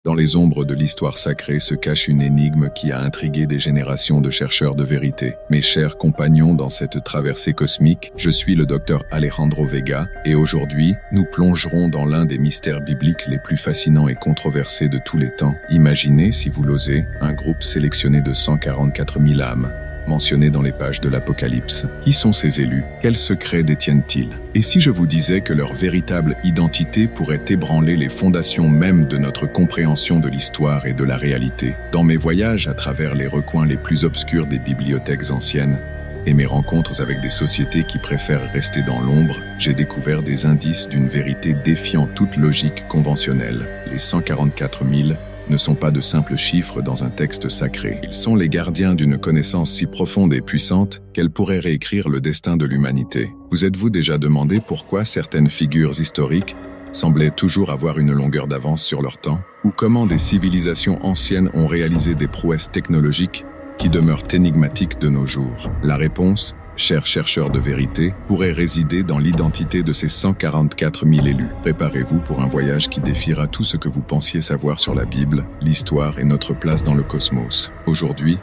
Dans les ombres de l'histoire sacrée se cache une énigme qui a intrigué des générations de chercheurs de vérité. Mes chers compagnons dans cette traversée cosmique, je suis le docteur Alejandro Vega, et aujourd'hui, nous plongerons dans l'un des mystères bibliques les plus fascinants et controversés de tous les temps. Imaginez, si vous l'osez, un groupe sélectionné de 144 000 âmes, mentionnés dans les pages de l'Apocalypse. Qui sont ces élus? Quels secrets détiennent-ils? Et si je vous disais que leur véritable identité pourrait ébranler les fondations mêmes de notre compréhension de l'histoire et de la réalité? Dans mes voyages à travers les recoins les plus obscurs des bibliothèques anciennes, et mes rencontres avec des sociétés qui préfèrent rester dans l'ombre, j'ai découvert des indices d'une vérité défiant toute logique conventionnelle. Les 144 000 ne sont pas de simples chiffres dans un texte sacré. Ils sont les gardiens d'une connaissance si profonde et puissante qu'elle pourrait réécrire le destin de l'humanité. Vous êtes-vous déjà demandé pourquoi certaines figures historiques semblaient toujours avoir une longueur d'avance sur leur temps? Ou comment des civilisations anciennes ont réalisé des prouesses technologiques qui demeurent énigmatiques de nos jours? La réponse, chers chercheurs de vérité, pourrait résider dans l'identité de ces 144 000 élus. Préparez-vous pour un voyage qui défiera tout ce que vous pensiez savoir sur la Bible, l'histoire et notre place dans le cosmos. Aujourd'hui,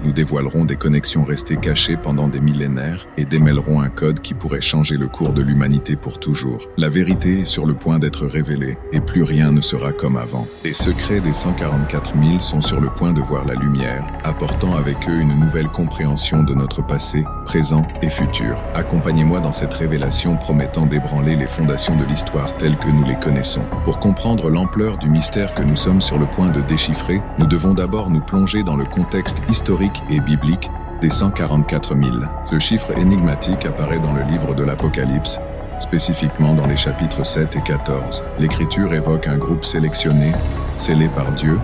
nous dévoilerons des connexions restées cachées pendant des millénaires et démêlerons un code qui pourrait changer le cours de l'humanité pour toujours. La vérité est sur le point d'être révélée et plus rien ne sera comme avant. Les secrets des 144 000 sont sur le point de voir la lumière, apportant avec eux une nouvelle compréhension de notre passé, présent et futur. Accompagnez-moi dans cette révélation promettant d'ébranler les fondations de l'histoire telles que nous les connaissons. Pour comprendre l'ampleur du mystère que nous sommes sur le point de déchiffrer, nous devons d'abord nous plonger dans le contexte historique et biblique des 144 000. Ce chiffre énigmatique apparaît dans le livre de l'Apocalypse, spécifiquement dans les chapitres 7 et 14. L'Écriture évoque un groupe sélectionné, scellé par Dieu,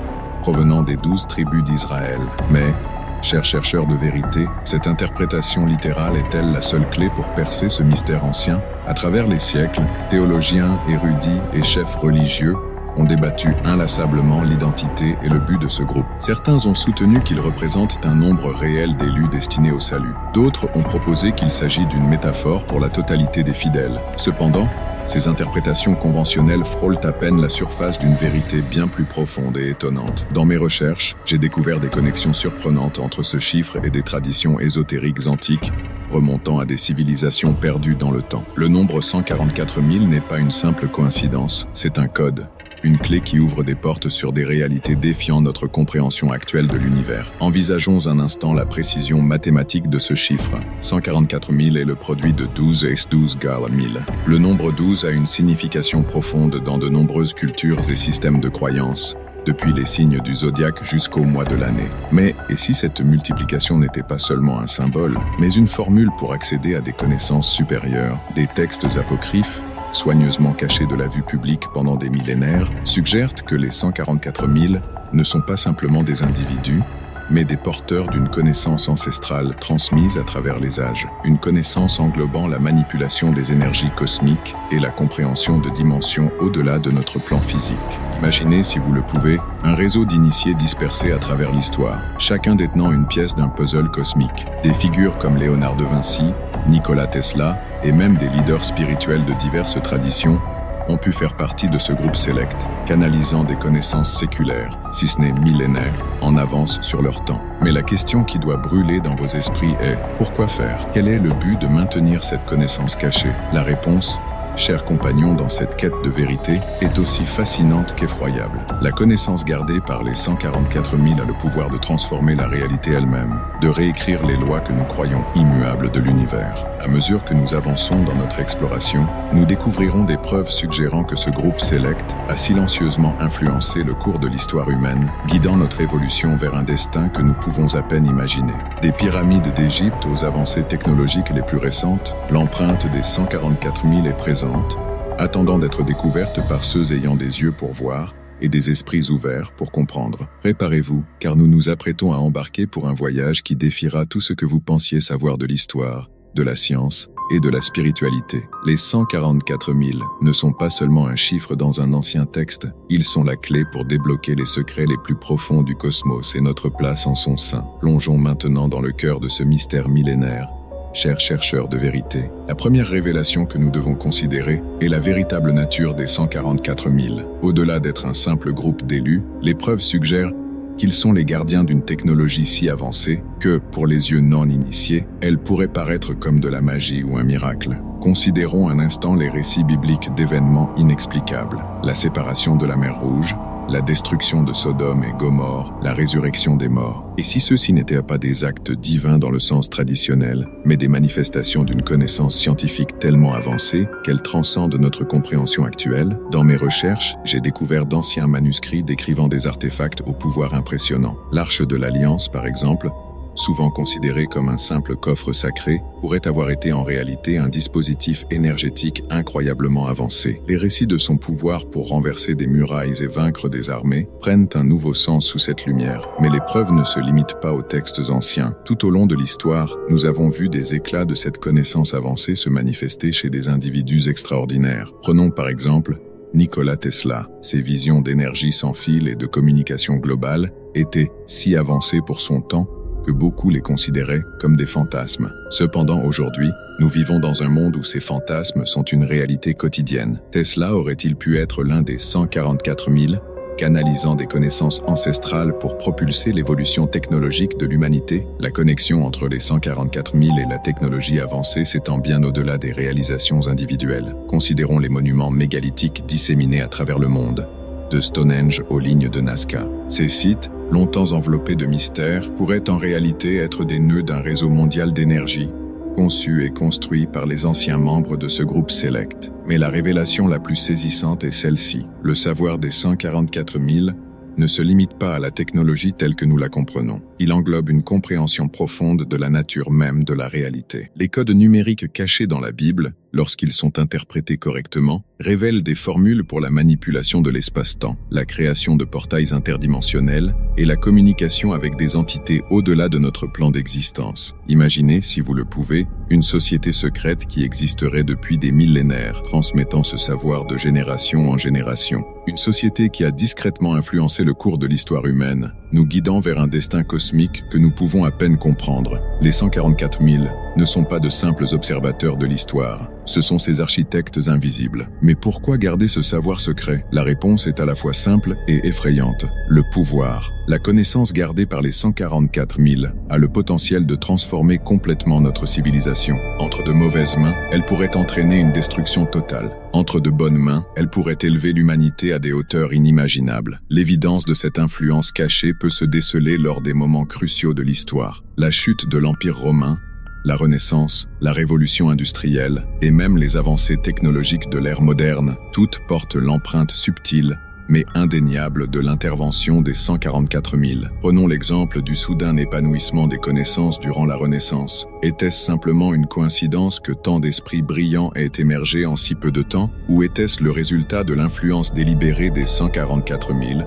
provenant des 12 tribus d'Israël. Mais, chers chercheurs de vérité, cette interprétation littérale est-elle la seule clé pour percer ce mystère ancien? À travers les siècles, théologiens, érudits et chefs religieux ont débattu inlassablement l'identité et le but de ce groupe. Certains ont soutenu qu'ils représentent un nombre réel d'élus destinés au salut. D'autres ont proposé qu'il s'agit d'une métaphore pour la totalité des fidèles. Cependant, ces interprétations conventionnelles frôlent à peine la surface d'une vérité bien plus profonde et étonnante. Dans mes recherches, j'ai découvert des connexions surprenantes entre ce chiffre et des traditions ésotériques antiques, remontant à des civilisations perdues dans le temps. Le nombre 144 000 n'est pas une simple coïncidence, c'est un code. Une clé qui ouvre des portes sur des réalités défiant notre compréhension actuelle de l'univers. Envisageons un instant la précision mathématique de ce chiffre. 144 000 est le produit de 12 et 12 égale 1000. Le nombre 12 a une signification profonde dans de nombreuses cultures et systèmes de croyances, depuis les signes du zodiaque jusqu'au mois de l'année. Mais, et si cette multiplication n'était pas seulement un symbole, mais une formule pour accéder à des connaissances supérieures, des textes apocryphes, soigneusement cachés de la vue publique pendant des millénaires, suggèrent que les 144 000 ne sont pas simplement des individus, mais des porteurs d'une connaissance ancestrale transmise à travers les âges. Une connaissance englobant la manipulation des énergies cosmiques et la compréhension de dimensions au-delà de notre plan physique. Imaginez, si vous le pouvez, un réseau d'initiés dispersés à travers l'histoire, chacun détenant une pièce d'un puzzle cosmique. Des figures comme Léonard de Vinci, Nikola Tesla et même des leaders spirituels de diverses traditions ont pu faire partie de ce groupe sélect, canalisant des connaissances séculaires, si ce n'est millénaires, en avance sur leur temps. Mais la question qui doit brûler dans vos esprits est « Pourquoi faire ?» Quel est le but de maintenir cette connaissance cachée? La réponse, chers compagnons dans cette quête de vérité, est aussi fascinante qu'effroyable. La connaissance gardée par les 144 000 a le pouvoir de transformer la réalité elle-même, de réécrire les lois que nous croyons immuables de l'univers. À mesure que nous avançons dans notre exploration, nous découvrirons des preuves suggérant que ce groupe sélect a silencieusement influencé le cours de l'histoire humaine, guidant notre évolution vers un destin que nous pouvons à peine imaginer. Des pyramides d'Égypte aux avancées technologiques les plus récentes, l'empreinte des 144 000 est présente, attendant d'être découverte par ceux ayant des yeux pour voir et des esprits ouverts pour comprendre. Préparez-vous, car nous nous apprêtons à embarquer pour un voyage qui défiera tout ce que vous pensiez savoir de l'histoire, de la science et de la spiritualité. Les 144 000 ne sont pas seulement un chiffre dans un ancien texte, ils sont la clé pour débloquer les secrets les plus profonds du cosmos et notre place en son sein. Plongeons maintenant dans le cœur de ce mystère millénaire, Chers chercheurs de vérité, la première révélation que nous devons considérer est la véritable nature des 144 000. Au-delà d'être un simple groupe d'élus, les preuves suggèrent qu'ils sont les gardiens d'une technologie si avancée que, pour les yeux non initiés, elle pourrait paraître comme de la magie ou un miracle. Considérons un instant les récits bibliques d'événements inexplicables. La séparation de la mer Rouge, la destruction de Sodome et Gomorrhe, la résurrection des morts. Et si ceux-ci n'étaient pas des actes divins dans le sens traditionnel, mais des manifestations d'une connaissance scientifique tellement avancée qu'elle transcende notre compréhension actuelle? Dans mes recherches, j'ai découvert d'anciens manuscrits décrivant des artefacts au pouvoir impressionnant. L'Arche de l'Alliance, par exemple, souvent considéré comme un simple coffre sacré, pourrait avoir été en réalité un dispositif énergétique incroyablement avancé. Les récits de son pouvoir pour renverser des murailles et vaincre des armées prennent un nouveau sens sous cette lumière. Mais les preuves ne se limitent pas aux textes anciens. Tout au long de l'histoire, nous avons vu des éclats de cette connaissance avancée se manifester chez des individus extraordinaires. Prenons par exemple Nikola Tesla. Ses visions d'énergie sans fil et de communication globale étaient si avancées pour son temps que beaucoup les considéraient comme des fantasmes. Cependant, aujourd'hui, nous vivons dans un monde où ces fantasmes sont une réalité quotidienne. Tesla aurait-il pu être l'un des 144 000, canalisant des connaissances ancestrales pour propulser l'évolution technologique de l'humanité? La connexion entre les 144 000 et la technologie avancée s'étend bien au-delà des réalisations individuelles. Considérons les monuments mégalithiques disséminés à travers le monde, de Stonehenge aux lignes de Nazca. Ces sites, longtemps enveloppés de mystères, pourraient en réalité être des nœuds d'un réseau mondial d'énergie, conçu et construit par les anciens membres de ce groupe sélect. Mais la révélation la plus saisissante est celle-ci. Le savoir des 144 000 ne se limite pas à la technologie telle que nous la comprenons. Il englobe une compréhension profonde de la nature même de la réalité. Les codes numériques cachés dans la Bible, lorsqu'ils sont interprétés correctement, révèlent des formules pour la manipulation de l'espace-temps, la création de portails interdimensionnels et la communication avec des entités au-delà de notre plan d'existence. Imaginez, si vous le pouvez, une société secrète qui existerait depuis des millénaires, transmettant ce savoir de génération en génération. Une société qui a discrètement influencé le cours de l'histoire humaine, nous guidant vers un destin cosmique que nous pouvons à peine comprendre. Les 144 000 ne sont pas de simples observateurs de l'histoire. Ce sont ces architectes invisibles. Mais pourquoi garder ce savoir secret? La réponse est à la fois simple et effrayante. Le pouvoir. La connaissance gardée par les 144 000 a le potentiel de transformer complètement notre civilisation. Entre de mauvaises mains, elle pourrait entraîner une destruction totale. Entre de bonnes mains, elle pourrait élever l'humanité à des hauteurs inimaginables. L'évidence de cette influence cachée peut se déceler lors des moments cruciaux de l'histoire. La chute de l'Empire romain, la Renaissance, la Révolution industrielle et même les avancées technologiques de l'ère moderne, toutes portent l'empreinte subtile mais indéniable de l'intervention des 144 000. Prenons l'exemple du soudain épanouissement des connaissances durant la Renaissance. Était-ce simplement une coïncidence que tant d'esprits brillants aient émergé en si peu de temps, ou était-ce le résultat de l'influence délibérée des 144 000,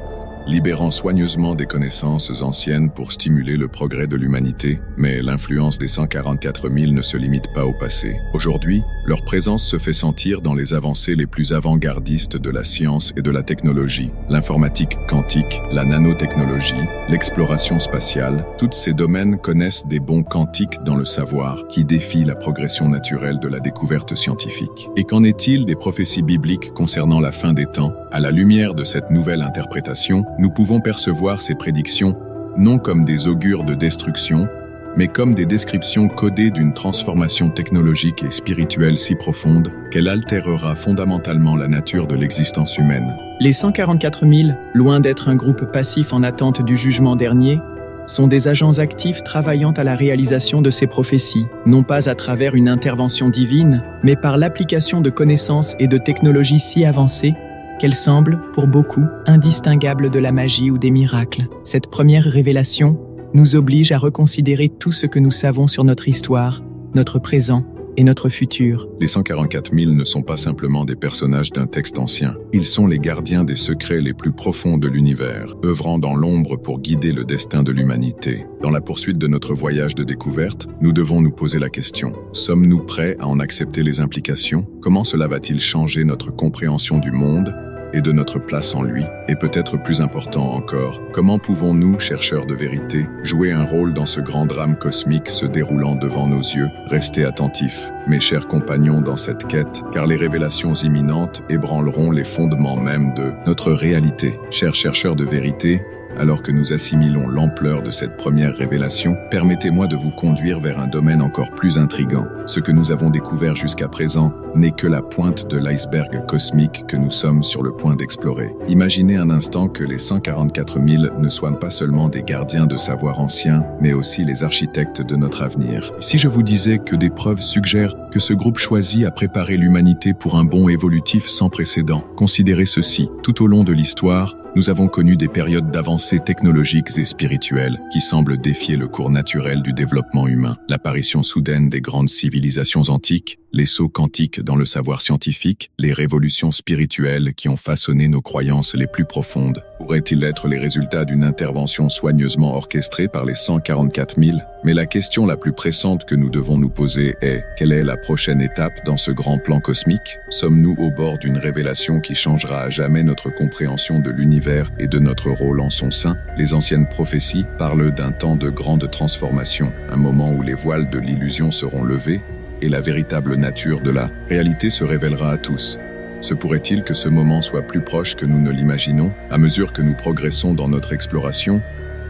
libérant soigneusement des connaissances anciennes pour stimuler le progrès de l'humanité? Mais l'influence des 144 000 ne se limite pas au passé. Aujourd'hui, leur présence se fait sentir dans les avancées les plus avant-gardistes de la science et de la technologie. L'informatique quantique, la nanotechnologie, l'exploration spatiale, tous ces domaines connaissent des bonds quantiques dans le savoir qui défient la progression naturelle de la découverte scientifique. Et qu'en est-il des prophéties bibliques concernant la fin des temps? À la lumière de cette nouvelle interprétation, nous pouvons percevoir ces prédictions non comme des augures de destruction, mais comme des descriptions codées d'une transformation technologique et spirituelle si profonde qu'elle altérera fondamentalement la nature de l'existence humaine. Les 144 000, loin d'être un groupe passif en attente du jugement dernier, sont des agents actifs travaillant à la réalisation de ces prophéties, non pas à travers une intervention divine, mais par l'application de connaissances et de technologies si avancées qu'elles semblent, pour beaucoup, indistinguables de la magie ou des miracles. Cette première révélation nous oblige à reconsidérer tout ce que nous savons sur notre histoire, notre présent et notre futur. Les 144 000 ne sont pas simplement des personnages d'un texte ancien. Ils sont les gardiens des secrets les plus profonds de l'univers, œuvrant dans l'ombre pour guider le destin de l'humanité. Dans la poursuite de notre voyage de découverte, nous devons nous poser la question: sommes-nous prêts à en accepter les implications? Comment cela va-t-il changer notre compréhension du monde et de notre place en lui, et peut-être plus important encore, comment pouvons-nous, chercheurs de vérité, jouer un rôle dans ce grand drame cosmique se déroulant devant nos yeux? Restez attentifs, mes chers compagnons, dans cette quête, car les révélations imminentes ébranleront les fondements même de notre réalité. Chers chercheurs de vérité, alors que nous assimilons l'ampleur de cette première révélation, permettez-moi de vous conduire vers un domaine encore plus intrigant. Ce que nous avons découvert jusqu'à présent n'est que la pointe de l'iceberg cosmique que nous sommes sur le point d'explorer. Imaginez un instant que les 144 000 ne soient pas seulement des gardiens de savoir anciens, mais aussi les architectes de notre avenir. Si je vous disais que des preuves suggèrent que ce groupe choisit à préparer l'humanité pour un bond évolutif sans précédent, considérez ceci. Tout au long de l'histoire, nous avons connu des périodes d'avancées technologiques et spirituelles qui semblent défier le cours naturel du développement humain. L'apparition soudaine des grandes civilisations antiques, les sauts quantiques dans le savoir scientifique, les révolutions spirituelles qui ont façonné nos croyances les plus profondes. Pourraient-ils être les résultats d'une intervention soigneusement orchestrée par les 144 000? Mais la question la plus pressante que nous devons nous poser est: quelle est la prochaine étape dans ce grand plan cosmique? Sommes-nous au bord d'une révélation qui changera à jamais notre compréhension de l'univers et de notre rôle en son sein? Les anciennes prophéties parlent d'un temps de grande transformation, un moment où les voiles de l'illusion seront levés et la véritable nature de la réalité se révélera à tous. Se pourrait-il que ce moment soit plus proche que nous ne l'imaginons? À mesure que nous progressons dans notre exploration,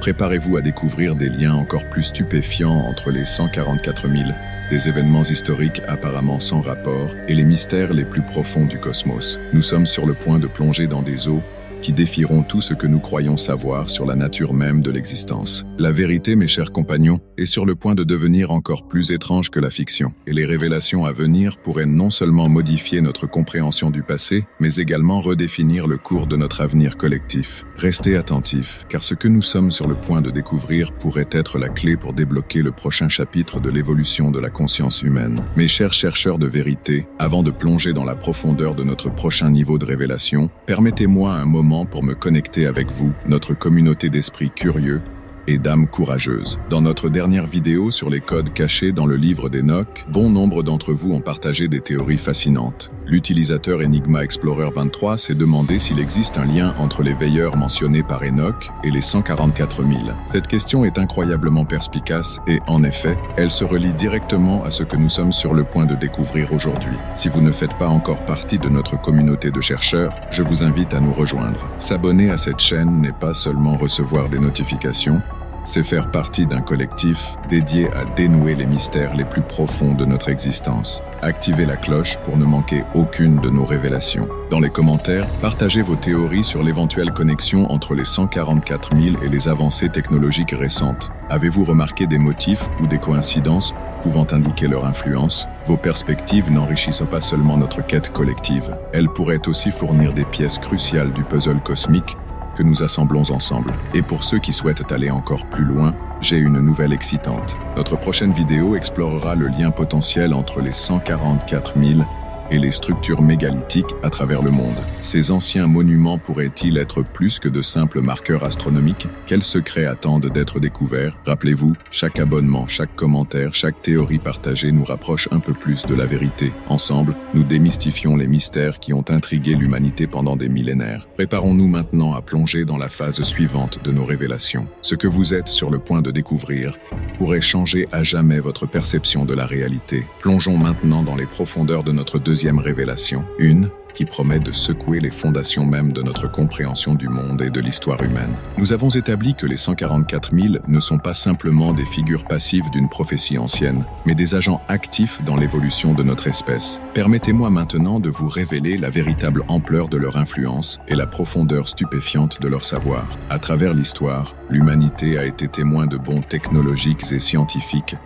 préparez-vous à découvrir des liens encore plus stupéfiants entre les 144 000, des événements historiques apparemment sans rapport, et les mystères les plus profonds du cosmos. Nous sommes sur le point de plonger dans des eaux qui défieront tout ce que nous croyons savoir sur la nature même de l'existence. La vérité, mes chers compagnons, est sur le point de devenir encore plus étrange que la fiction, et les révélations à venir pourraient non seulement modifier notre compréhension du passé, mais également redéfinir le cours de notre avenir collectif. Restez attentifs, car ce que nous sommes sur le point de découvrir pourrait être la clé pour débloquer le prochain chapitre de l'évolution de la conscience humaine. Mes chers chercheurs de vérité, avant de plonger dans la profondeur de notre prochain niveau de révélation, permettez-moi un moment pour me connecter avec vous, notre communauté d'esprits curieux et d'âmes courageuses. Dans notre dernière vidéo sur les codes cachés dans le livre d'Enoch, bon nombre d'entre vous ont partagé des théories fascinantes. L'utilisateur Enigma Explorer 23 s'est demandé s'il existe un lien entre les veilleurs mentionnés par Enoch et les 144 000. Cette question est incroyablement perspicace et, en effet, elle se relie directement à ce que nous sommes sur le point de découvrir aujourd'hui. Si vous ne faites pas encore partie de notre communauté de chercheurs, je vous invite à nous rejoindre. S'abonner à cette chaîne n'est pas seulement recevoir des notifications, c'est faire partie d'un collectif dédié à dénouer les mystères les plus profonds de notre existence. Activez la cloche pour ne manquer aucune de nos révélations. Dans les commentaires, partagez vos théories sur l'éventuelle connexion entre les 144 000 et les avancées technologiques récentes. Avez-vous remarqué des motifs ou des coïncidences pouvant indiquer leur influence? Vos perspectives n'enrichissent pas seulement notre quête collective, elles pourraient aussi fournir des pièces cruciales du puzzle cosmique que nous assemblons ensemble. Et pour ceux qui souhaitent aller encore plus loin, j'ai une nouvelle excitante. Notre prochaine vidéo explorera le lien potentiel entre les 144 000 et les structures mégalithiques à travers le monde. Ces anciens monuments pourraient-ils être plus que de simples marqueurs astronomiques? Quels secrets attendent d'être découverts? Rappelez-vous, chaque abonnement, chaque commentaire, chaque théorie partagée nous rapproche un peu plus de la vérité. Ensemble, nous démystifions les mystères qui ont intrigué l'humanité pendant des millénaires. Préparons-nous maintenant à plonger dans la phase suivante de nos révélations. Ce que vous êtes sur le point de découvrir pourrait changer à jamais votre perception de la réalité. Plongeons maintenant dans les profondeurs de notre deuxième révélation, une qui promet de secouer les fondations même de notre compréhension du monde et de l'histoire humaine. Nous avons établi que les 144 000 ne sont pas simplement des figures passives d'une prophétie ancienne, mais des agents actifs dans l'évolution de notre espèce. Permettez-moi maintenant de vous révéler la véritable ampleur de leur influence et la profondeur stupéfiante de leur savoir. À travers l'histoire, l'humanité a été témoin de bonds technologiques et scientifiques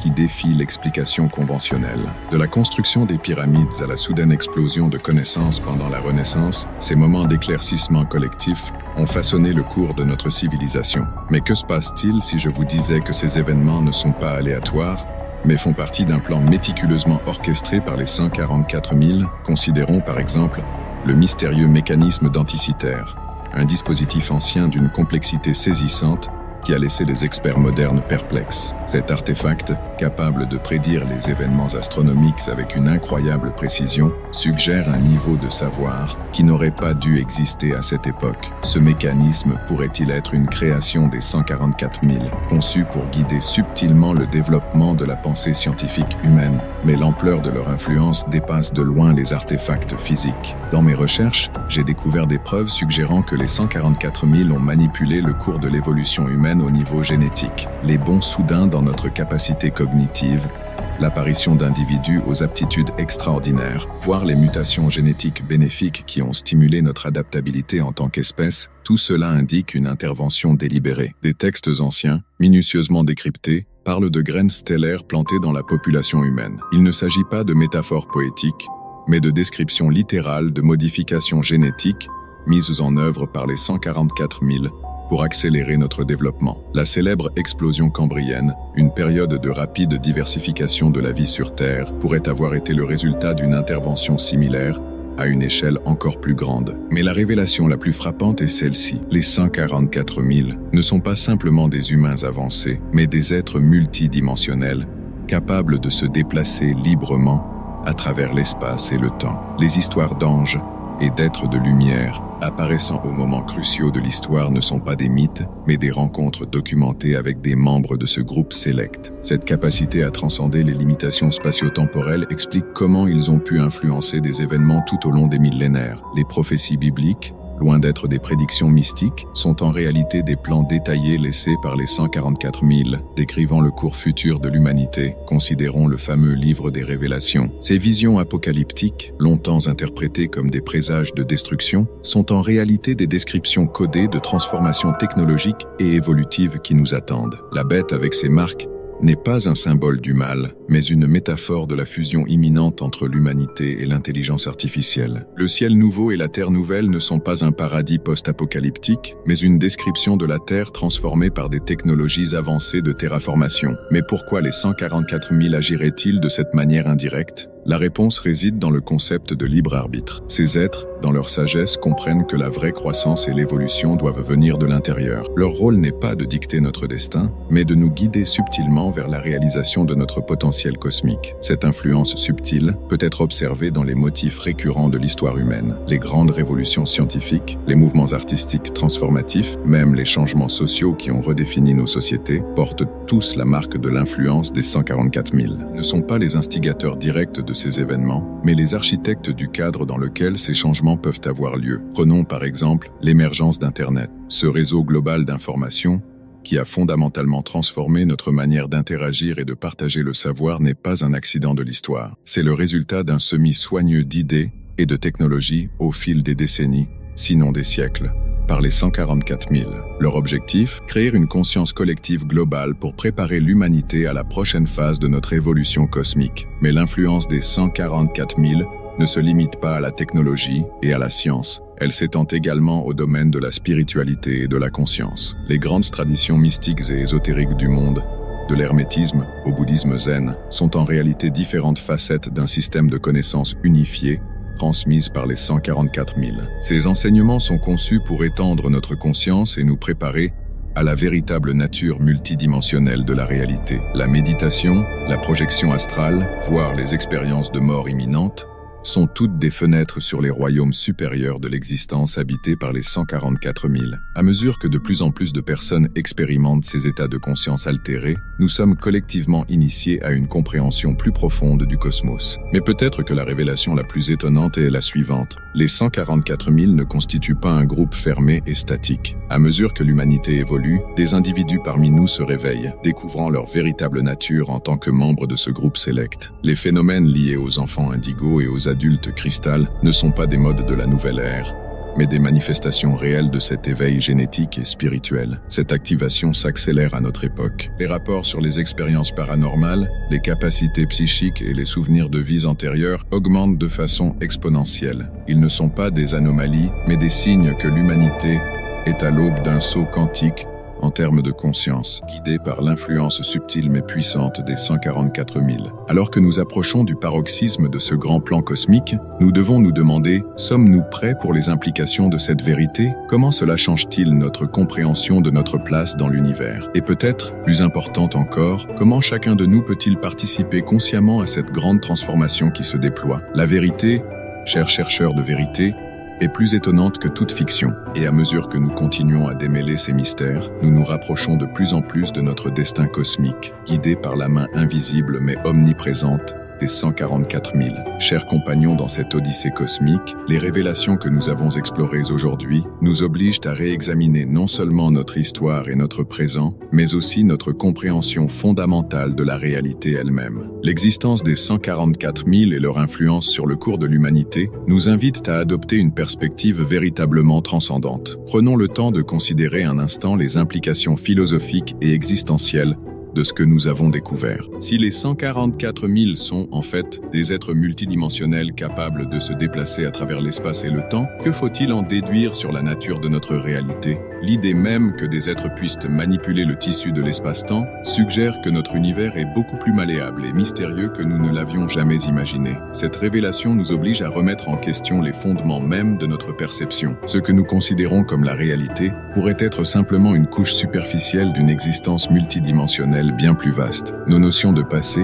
qui défie l'explication conventionnelle. De la construction des pyramides à la soudaine explosion de connaissances pendant la Renaissance, ces moments d'éclaircissement collectif ont façonné le cours de notre civilisation. Mais que se passe-t-il si je vous disais que ces événements ne sont pas aléatoires, mais font partie d'un plan méticuleusement orchestré par les 144 000? Considérons par exemple le mystérieux mécanisme denticitaire, un dispositif ancien d'une complexité saisissante qui a laissé les experts modernes perplexes. Cet artefact, capable de prédire les événements astronomiques avec une incroyable précision, suggère un niveau de savoir qui n'aurait pas dû exister à cette époque. Ce mécanisme pourrait-il être une création des 144 000, conçu pour guider subtilement le développement de la pensée scientifique humaine? Mais l'ampleur de leur influence dépasse de loin les artefacts physiques. Dans mes recherches, j'ai découvert des preuves suggérant que les 144 000 ont manipulé le cours de l'évolution humaine au niveau génétique. Les bonds soudains dans notre capacité cognitive, l'apparition d'individus aux aptitudes extraordinaires, voire les mutations génétiques bénéfiques qui ont stimulé notre adaptabilité en tant qu'espèce, tout cela indique une intervention délibérée. Des textes anciens, minutieusement décryptés, parlent de graines stellaires plantées dans la population humaine. Il ne s'agit pas de métaphores poétiques, mais de descriptions littérales de modifications génétiques mises en œuvre par les 144 000 pour accélérer notre développement. La célèbre explosion cambrienne, une période de rapide diversification de la vie sur Terre, pourrait avoir été le résultat d'une intervention similaire à une échelle encore plus grande. Mais la révélation la plus frappante est celle-ci. Les 144 000 ne sont pas simplement des humains avancés, mais des êtres multidimensionnels, capables de se déplacer librement à travers l'espace et le temps. Les histoires d'anges et d'êtres de lumière apparaissant aux moments cruciaux de l'histoire ne sont pas des mythes, mais des rencontres documentées avec des membres de ce groupe sélect. Cette capacité à transcender les limitations spatio-temporelles explique comment ils ont pu influencer des événements tout au long des millénaires. Les prophéties bibliques, loin d'être des prédictions mystiques, sont en réalité des plans détaillés laissés par les 144 000, décrivant le cours futur de l'humanité. Considérons le fameux livre des Révélations. Ces visions apocalyptiques, longtemps interprétées comme des présages de destruction, sont en réalité des descriptions codées de transformations technologiques et évolutives qui nous attendent. La bête avec ses marques n'est pas un symbole du mal, mais une métaphore de la fusion imminente entre l'humanité et l'intelligence artificielle. Le ciel nouveau et la terre nouvelle ne sont pas un paradis post-apocalyptique, mais une description de la terre transformée par des technologies avancées de terraformation. Mais pourquoi les 144 000 agiraient-ils de cette manière indirecte ? La réponse réside dans le concept de libre arbitre. Ces êtres, dans leur sagesse, comprennent que la vraie croissance et l'évolution doivent venir de l'intérieur. Leur rôle n'est pas de dicter notre destin, mais de nous guider subtilement vers la réalisation de notre potentiel cosmique. Cette influence subtile peut être observée dans les motifs récurrents de l'histoire humaine. Les grandes révolutions scientifiques, les mouvements artistiques transformatifs, même les changements sociaux qui ont redéfini nos sociétés, portent tous la marque de l'influence des 144 000. Ne sont pas les instigateurs directs de ces événements, mais les architectes du cadre dans lequel ces changements peuvent avoir lieu. Prenons par exemple l'émergence d'Internet, ce réseau global d'informations qui a fondamentalement transformé notre manière d'interagir et de partager le savoir n'est pas un accident de l'histoire. C'est le résultat d'un semis soigneux d'idées et de technologies au fil des décennies, sinon des siècles, par les 144 000. Leur objectif, créer une conscience collective globale pour préparer l'humanité à la prochaine phase de notre évolution cosmique. Mais l'influence des 144 000 ne se limite pas à la technologie et à la science. Elle s'étend également au domaine de la spiritualité et de la conscience. Les grandes traditions mystiques et ésotériques du monde, de l'hermétisme au bouddhisme zen, sont en réalité différentes facettes d'un système de connaissances unifié, transmises par les 144 000. Ces enseignements sont conçus pour étendre notre conscience et nous préparer à la véritable nature multidimensionnelle de la réalité. La méditation, la projection astrale, voire les expériences de mort imminente, sont toutes des fenêtres sur les royaumes supérieurs de l'existence habités par les 144 000. À mesure que de plus en plus de personnes expérimentent ces états de conscience altérés, nous sommes collectivement initiés à une compréhension plus profonde du cosmos. Mais peut-être que la révélation la plus étonnante est la suivante. Les 144 000 ne constituent pas un groupe fermé et statique. À mesure que l'humanité évolue, des individus parmi nous se réveillent, découvrant leur véritable nature en tant que membres de ce groupe sélect. Les phénomènes liés aux enfants indigos et aux adultes cristal ne sont pas des modes de la nouvelle ère, mais des manifestations réelles de cet éveil génétique et spirituel. Cette activation s'accélère à notre époque. Les rapports sur les expériences paranormales, les capacités psychiques et les souvenirs de vies antérieures augmentent de façon exponentielle. Ils ne sont pas des anomalies, mais des signes que l'humanité est à l'aube d'un saut quantique en termes de conscience, guidés par l'influence subtile mais puissante des 144 000. Alors que nous approchons du paroxysme de ce grand plan cosmique, nous devons nous demander, sommes-nous prêts pour les implications de cette vérité? Comment cela change-t-il notre compréhension de notre place dans l'univers? Et peut-être, plus importante encore, comment chacun de nous peut-il participer consciemment à cette grande transformation qui se déploie? La vérité, chers chercheurs de vérité, est plus étonnante que toute fiction. Et à mesure que nous continuons à démêler ces mystères, nous nous rapprochons de plus en plus de notre destin cosmique, guidé par la main invisible mais omniprésente des 144 000. Chers compagnons dans cette odyssée cosmique, les révélations que nous avons explorées aujourd'hui nous obligent à réexaminer non seulement notre histoire et notre présent, mais aussi notre compréhension fondamentale de la réalité elle-même. L'existence des 144 000 et leur influence sur le cours de l'humanité nous invitent à adopter une perspective véritablement transcendante. Prenons le temps de considérer un instant les implications philosophiques et existentielles de ce que nous avons découvert. Si les 144 000 sont, en fait, des êtres multidimensionnels capables de se déplacer à travers l'espace et le temps, que faut-il en déduire sur la nature de notre réalité? L'idée même que des êtres puissent manipuler le tissu de l'espace-temps suggère que notre univers est beaucoup plus malléable et mystérieux que nous ne l'avions jamais imaginé. Cette révélation nous oblige à remettre en question les fondements mêmes de notre perception. Ce que nous considérons comme la réalité pourrait être simplement une couche superficielle d'une existence multidimensionnelle bien plus vaste. Nos notions de passé,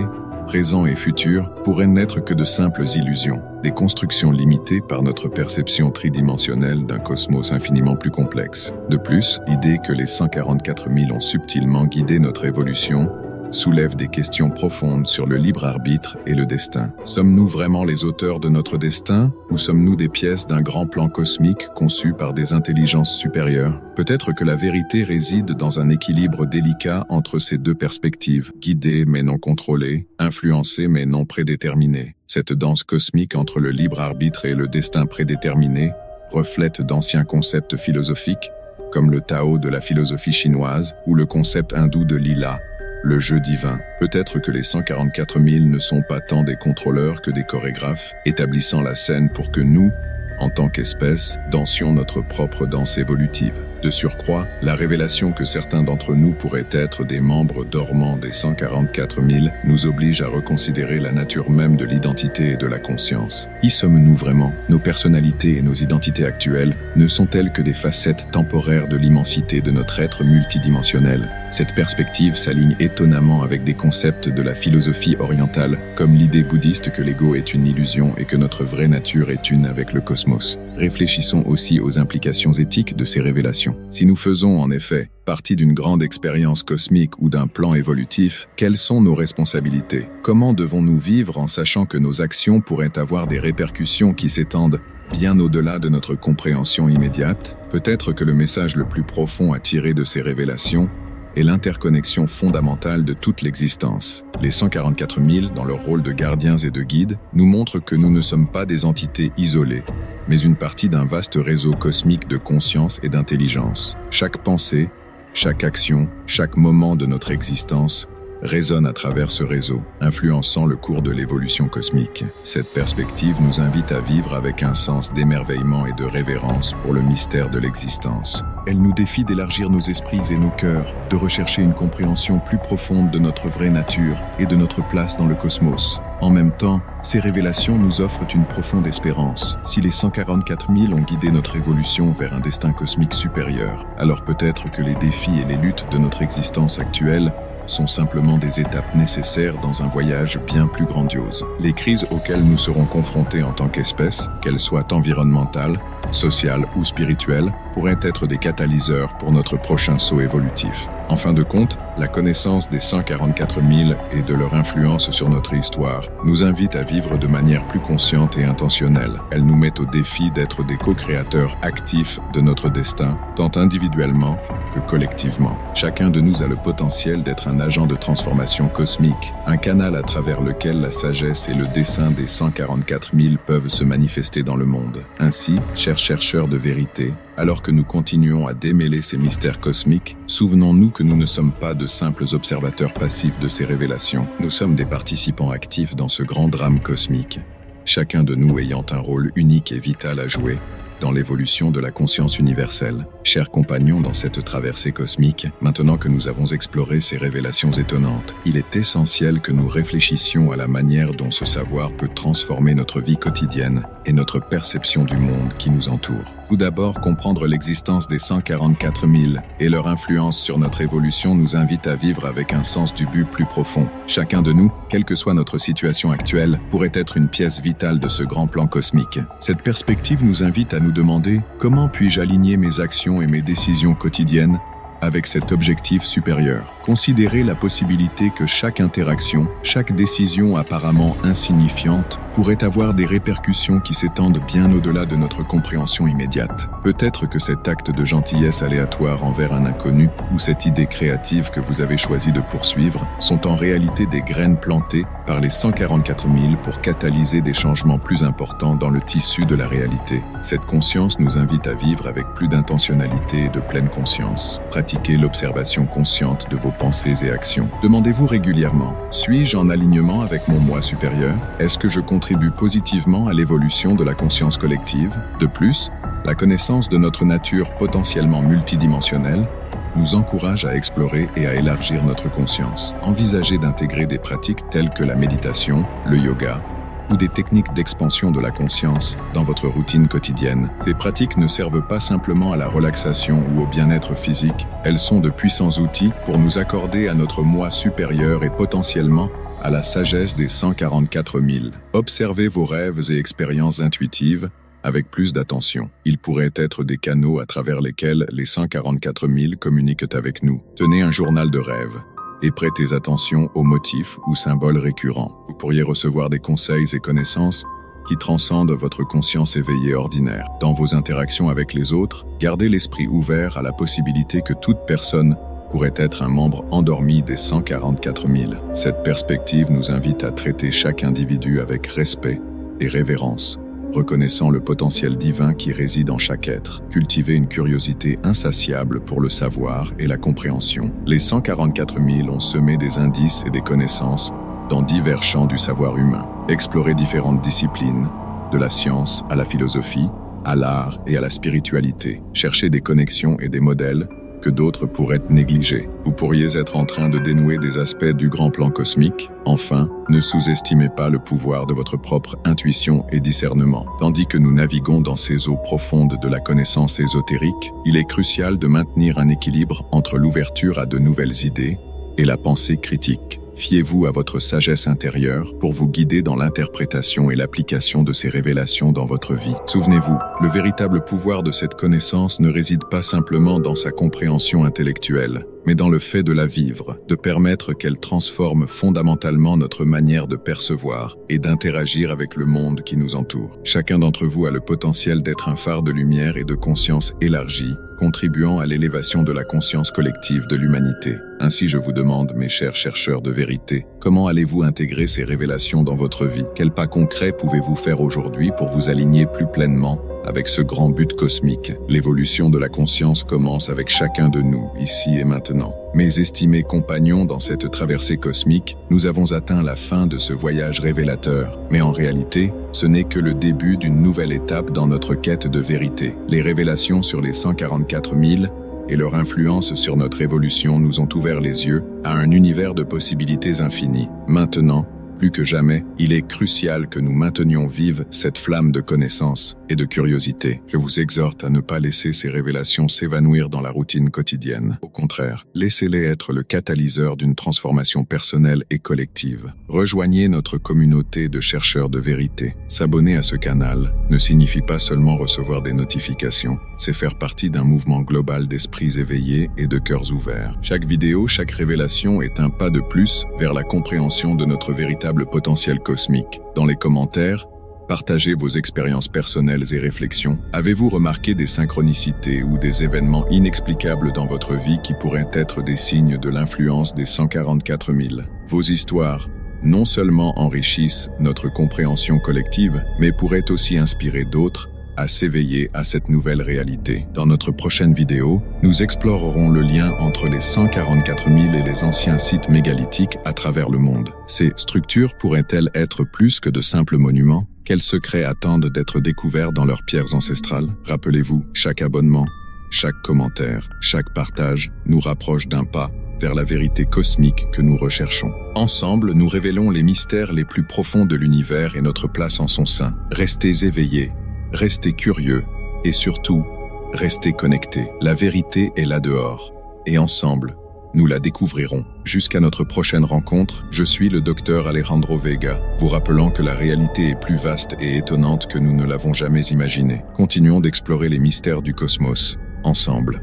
présent et futur pourraient n'être que de simples illusions, des constructions limitées par notre perception tridimensionnelle d'un cosmos infiniment plus complexe. De plus, l'idée que les 144 000 ont subtilement guidé notre évolution soulève des questions profondes sur le libre arbitre et le destin. Sommes-nous vraiment les auteurs de notre destin, ou sommes-nous des pièces d'un grand plan cosmique conçu par des intelligences supérieures? Peut-être que la vérité réside dans un équilibre délicat entre ces deux perspectives, guidées mais non contrôlées, influencées mais non prédéterminées. Cette danse cosmique entre le libre arbitre et le destin prédéterminé reflète d'anciens concepts philosophiques, comme le Tao de la philosophie chinoise ou le concept hindou de Lila, le jeu divin. Peut-être que les 144 000 ne sont pas tant des contrôleurs que des chorégraphes, établissant la scène pour que nous, en tant qu'espèce, dansions notre propre danse évolutive. De surcroît, la révélation que certains d'entre nous pourraient être des membres dormants des 144 000 nous oblige à reconsidérer la nature même de l'identité et de la conscience. Qui sommes-nous vraiment? Nos personnalités et nos identités actuelles ne sont-elles que des facettes temporaires de l'immensité de notre être multidimensionnel? Cette perspective s'aligne étonnamment avec des concepts de la philosophie orientale, comme l'idée bouddhiste que l'ego est une illusion et que notre vraie nature est une avec le cosmos. Réfléchissons aussi aux implications éthiques de ces révélations. Si nous faisons, en effet, partie d'une grande expérience cosmique ou d'un plan évolutif, quelles sont nos responsabilités? Comment devons-nous vivre en sachant que nos actions pourraient avoir des répercussions qui s'étendent bien au-delà de notre compréhension immédiate? Peut-être que le message le plus profond à tirer de ces révélations est l'interconnexion fondamentale de toute l'existence. Les 144 000, dans leur rôle de gardiens et de guides, nous montrent que nous ne sommes pas des entités isolées, mais une partie d'un vaste réseau cosmique de conscience et d'intelligence. Chaque pensée, chaque action, chaque moment de notre existence résonne à travers ce réseau, influençant le cours de l'évolution cosmique. Cette perspective nous invite à vivre avec un sens d'émerveillement et de révérence pour le mystère de l'existence. Elle nous défie d'élargir nos esprits et nos cœurs, de rechercher une compréhension plus profonde de notre vraie nature et de notre place dans le cosmos. En même temps, ces révélations nous offrent une profonde espérance. Si les 144 000 ont guidé notre évolution vers un destin cosmique supérieur, alors peut-être que les défis et les luttes de notre existence actuelle sont simplement des étapes nécessaires dans un voyage bien plus grandiose. Les crises auxquelles nous serons confrontés en tant qu'espèce, qu'elles soient environnementales, sociales ou spirituelles, pourraient être des catalyseurs pour notre prochain saut évolutif. En fin de compte, la connaissance des 144 000 et de leur influence sur notre histoire nous invite à vivre de manière plus consciente et intentionnelle. Elle nous met au défi d'être des co-créateurs actifs de notre destin, tant individuellement que collectivement. Chacun de nous a le potentiel d'être un agent de transformation cosmique, un canal à travers lequel la sagesse et le dessein des 144 000 peuvent se manifester dans le monde. Ainsi, chers chercheurs de vérité, alors que nous continuons à démêler ces mystères cosmiques, souvenons-nous que nous ne sommes pas de simples observateurs passifs de ces révélations. Nous sommes des participants actifs dans ce grand drame cosmique, chacun de nous ayant un rôle unique et vital à jouer, dans l'évolution de la conscience universelle. Chers compagnons dans cette traversée cosmique, maintenant que nous avons exploré ces révélations étonnantes, il est essentiel que nous réfléchissions à la manière dont ce savoir peut transformer notre vie quotidienne et notre perception du monde qui nous entoure. Tout d'abord, comprendre l'existence des 144 000 et leur influence sur notre évolution nous invite à vivre avec un sens du but plus profond. Chacun de nous, quelle que soit notre situation actuelle, pourrait être une pièce vitale de ce grand plan cosmique. Cette perspective nous invite à nous demander « Comment puis-je aligner mes actions et mes décisions quotidiennes avec cet objectif supérieur ?» Considérer la possibilité que chaque interaction, chaque décision apparemment insignifiante, pourrait avoir des répercussions qui s'étendent bien au-delà de notre compréhension immédiate. Peut-être que cet acte de gentillesse aléatoire envers un inconnu ou cette idée créative que vous avez choisi de poursuivre sont en réalité des graines plantées par les 144 000 pour catalyser des changements plus importants dans le tissu de la réalité. Cette conscience nous invite à vivre avec plus d'intentionnalité et de pleine conscience. Pratiquez l'observation consciente de vos pensées et actions. Demandez-vous régulièrement, suis-je en alignement avec mon moi supérieur? Est-ce que je contribue positivement à l'évolution de la conscience collective? De plus, la connaissance de notre nature potentiellement multidimensionnelle nous encourage à explorer et à élargir notre conscience. Envisagez d'intégrer des pratiques telles que la méditation, le yoga, ou des techniques d'expansion de la conscience dans votre routine quotidienne. Ces pratiques ne servent pas simplement à la relaxation ou au bien-être physique, elles sont de puissants outils pour nous accorder à notre moi supérieur et potentiellement à la sagesse des 144 000. Observez vos rêves et expériences intuitives avec plus d'attention. Ils pourraient être des canaux à travers lesquels les 144 000 communiquent avec nous. Tenez un journal de rêves et prêtez attention aux motifs ou symboles récurrents. Vous pourriez recevoir des conseils et connaissances qui transcendent votre conscience éveillée ordinaire. Dans vos interactions avec les autres, gardez l'esprit ouvert à la possibilité que toute personne pourrait être un membre endormi des 144 000. Cette perspective nous invite à traiter chaque individu avec respect et révérence, reconnaissant le potentiel divin qui réside en chaque être. Cultivez une curiosité insatiable pour le savoir et la compréhension. Les 144 000 ont semé des indices et des connaissances dans divers champs du savoir humain. Explorez différentes disciplines, de la science à la philosophie, à l'art et à la spiritualité. Cherchez des connexions et des modèles que d'autres pourraient négliger. Vous pourriez être en train de dénouer des aspects du grand plan cosmique. Enfin, ne sous-estimez pas le pouvoir de votre propre intuition et discernement. Tandis que nous naviguons dans ces eaux profondes de la connaissance ésotérique, il est crucial de maintenir un équilibre entre l'ouverture à de nouvelles idées et la pensée critique. Fiez-vous à votre sagesse intérieure pour vous guider dans l'interprétation et l'application de ces révélations dans votre vie. Souvenez-vous, le véritable pouvoir de cette connaissance ne réside pas simplement dans sa compréhension intellectuelle, mais dans le fait de la vivre, de permettre qu'elle transforme fondamentalement notre manière de percevoir et d'interagir avec le monde qui nous entoure. Chacun d'entre vous a le potentiel d'être un phare de lumière et de conscience élargie, contribuant à l'élévation de la conscience collective de l'humanité. Ainsi, je vous demande, mes chers chercheurs de vérité, comment allez-vous intégrer ces révélations dans votre vie? Quels pas concrets pouvez-vous faire aujourd'hui pour vous aligner plus pleinement avec ce grand but cosmique? L'évolution de la conscience commence avec chacun de nous, ici et maintenant. Mes estimés compagnons dans cette traversée cosmique, nous avons atteint la fin de ce voyage révélateur. Mais en réalité, ce n'est que le début d'une nouvelle étape dans notre quête de vérité. Les révélations sur les 144 000 et leur influence sur notre évolution nous ont ouvert les yeux à un univers de possibilités infinies. Maintenant, plus que jamais, il est crucial que nous maintenions vive cette flamme de connaissance et de curiosité. Je vous exhorte à ne pas laisser ces révélations s'évanouir dans la routine quotidienne. Au contraire, laissez-les être le catalyseur d'une transformation personnelle et collective. Rejoignez notre communauté de chercheurs de vérité. S'abonner à ce canal ne signifie pas seulement recevoir des notifications, c'est faire partie d'un mouvement global d'esprits éveillés et de cœurs ouverts. Chaque vidéo, chaque révélation est un pas de plus vers la compréhension de notre véritable potentiel cosmique. Dans les commentaires, partagez vos expériences personnelles et réflexions. Avez-vous remarqué des synchronicités ou des événements inexplicables dans votre vie qui pourraient être des signes de l'influence des 144 000? Vos histoires non seulement enrichissent notre compréhension collective, mais pourraient aussi inspirer d'autres à s'éveiller à cette nouvelle réalité. Dans notre prochaine vidéo, nous explorerons le lien entre les 144 000 et les anciens sites mégalithiques à travers le monde. Ces structures pourraient-elles être plus que de simples monuments? Quels secrets attendent d'être découverts dans leurs pierres ancestrales? Rappelez-vous, chaque abonnement, chaque commentaire, chaque partage nous rapproche d'un pas vers la vérité cosmique que nous recherchons. Ensemble, nous révélons les mystères les plus profonds de l'univers et notre place en son sein. Restez éveillés, restez curieux et surtout, restez connectés. La vérité est là dehors et ensemble, nous la découvrirons. Jusqu'à notre prochaine rencontre, je suis le docteur Alejandro Vega, vous rappelant que la réalité est plus vaste et étonnante que nous ne l'avons jamais imaginé. Continuons d'explorer les mystères du cosmos, ensemble.